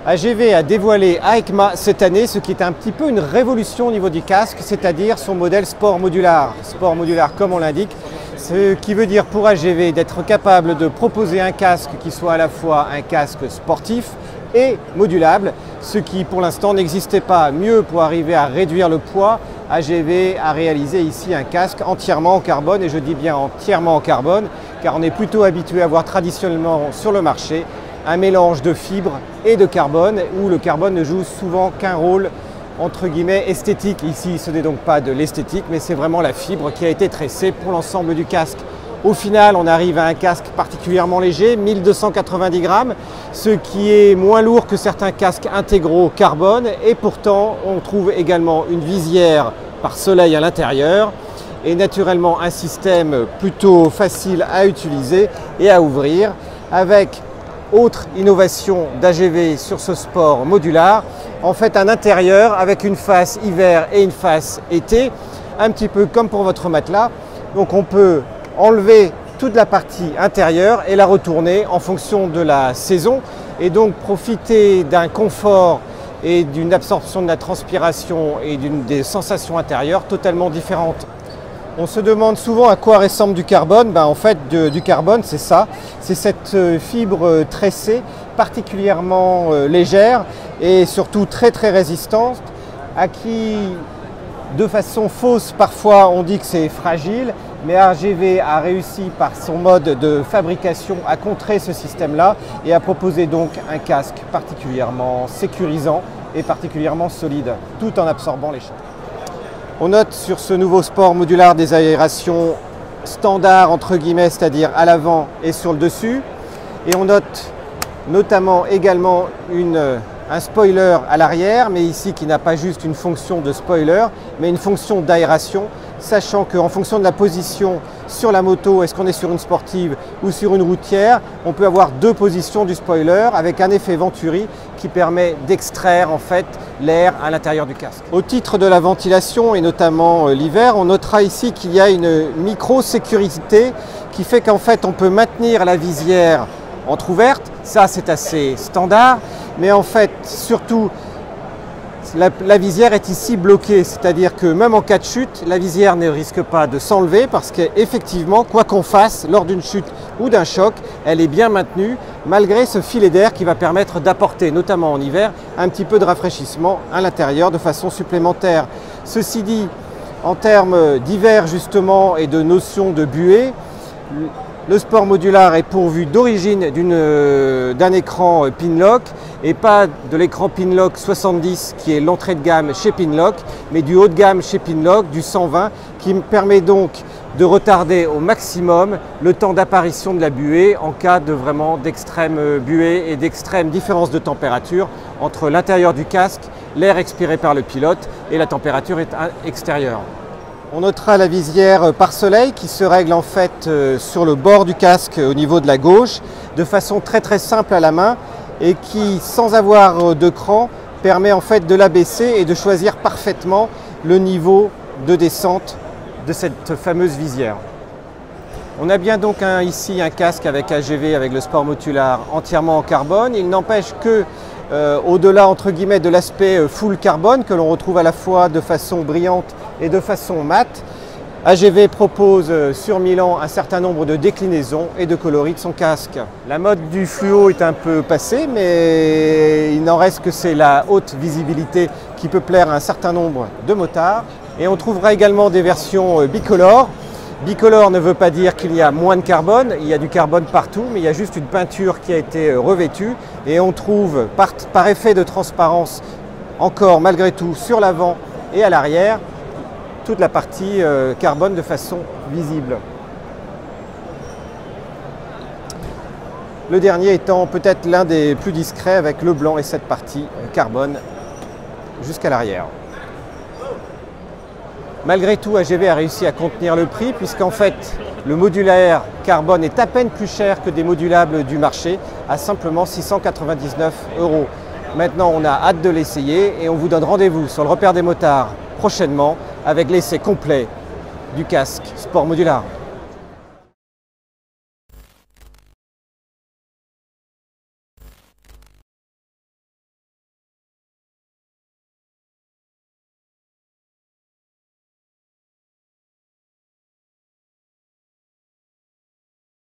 AGV a dévoilé à EICMA cette année ce qui est un petit peu une révolution au niveau du casque, c'est-à-dire son modèle sport modular. Sport modular comme on l'indique, ce qui veut dire pour AGV d'être capable de proposer un casque qui soit à la fois un casque sportif et modulable, ce qui pour l'instant n'existait pas. Mieux, pour arriver à réduire le poids, AGV a réalisé ici un casque entièrement en carbone, et je dis bien entièrement en carbone, car on est plutôt habitué à voir traditionnellement sur le marché un mélange de fibres et de carbone, où le carbone ne joue souvent qu'un rôle entre guillemets esthétique. Ici, ce n'est donc pas de l'esthétique, mais c'est vraiment la fibre qui a été tressée pour l'ensemble du casque. Au final, on arrive à un casque particulièrement léger, 1290 grammes, ce qui est moins lourd que certains casques intégraux carbone, et pourtant on trouve également une visière par soleil à l'intérieur et naturellement un système plutôt facile à utiliser et à ouvrir, avec autre innovation d'AGV sur ce sport modular, en fait un intérieur avec une face hiver et une face été, un petit peu comme pour votre matelas. Donc on peut enlever toute la partie intérieure et la retourner en fonction de la saison, et donc profiter d'un confort et d'une absorption de la transpiration et des sensations intérieures totalement différentes. On se demande souvent à quoi ressemble du carbone. En fait, du carbone, c'est ça. C'est cette fibre tressée, particulièrement légère et surtout très résistante, à qui, de façon fausse, parfois on dit que c'est fragile, mais AGV a réussi par son mode de fabrication à contrer ce système-là et à proposer donc un casque particulièrement sécurisant et particulièrement solide, tout en absorbant les chocs. On note sur ce nouveau sport modular des aérations standards entre guillemets, c'est-à-dire à l'avant et sur le dessus. Et on note notamment également un spoiler à l'arrière, mais ici qui n'a pas juste une fonction de spoiler, mais une fonction d'aération, sachant qu'en fonction de la position sur la moto, est-ce qu'on est sur une sportive ou sur une routière, on peut avoir deux positions du spoiler avec un effet Venturi qui permet d'extraire en fait l'air à l'intérieur du casque. Au titre de la ventilation et notamment l'hiver, on notera ici qu'il y a une micro-sécurité qui fait qu'en fait on peut maintenir la visière entrouverte. Ça c'est assez standard, mais en fait surtout la visière est ici bloquée, c'est-à-dire que même en cas de chute, la visière ne risque pas de s'enlever parce qu'effectivement, quoi qu'on fasse lors d'une chute ou d'un choc, elle est bien maintenue malgré ce filet d'air qui va permettre d'apporter, notamment en hiver, un petit peu de rafraîchissement à l'intérieur de façon supplémentaire. Ceci dit, en termes d'hiver justement et de notion de buée, le sport modular est pourvu d'origine d'un écran Pinlock, et pas de l'écran Pinlock 70 qui est l'entrée de gamme chez Pinlock, mais du haut de gamme chez Pinlock, du 120, qui me permet donc de retarder au maximum le temps d'apparition de la buée en cas de vraiment d'extrême buée et d'extrême différence de température entre l'intérieur du casque, l'air expiré par le pilote et la température extérieure. On notera la visière pare soleil qui se règle en fait sur le bord du casque au niveau de la gauche de façon très simple à la main, et qui, sans avoir de cran, permet en fait de l'abaisser et de choisir parfaitement le niveau de descente de cette fameuse visière. On a bien donc ici un casque avec AGV, avec le sport modular entièrement en carbone. Il n'empêche que au-delà entre guillemets de l'aspect full carbone que l'on retrouve à la fois de façon brillante et de façon mate, AGV propose sur Milan un certain nombre de déclinaisons et de coloris de son casque. La mode du fluo est un peu passée, mais il n'en reste que c'est la haute visibilité qui peut plaire à un certain nombre de motards. Et on trouvera également des versions bicolores. Bicolore ne veut pas dire qu'il y a moins de carbone, il y a du carbone partout, mais il y a juste une peinture qui a été revêtue, et on trouve par effet de transparence encore malgré tout sur l'avant et à l'arrière toute la partie carbone de façon visible. Le dernier étant peut-être l'un des plus discrets avec le blanc et cette partie carbone jusqu'à l'arrière. Malgré tout, AGV a réussi à contenir le prix puisqu'en fait le modulaire carbone est à peine plus cher que des modulables du marché, à simplement 699 €. Maintenant, on a hâte de l'essayer et on vous donne rendez-vous sur le repère des motards prochainement avec l'essai complet du casque sport modular.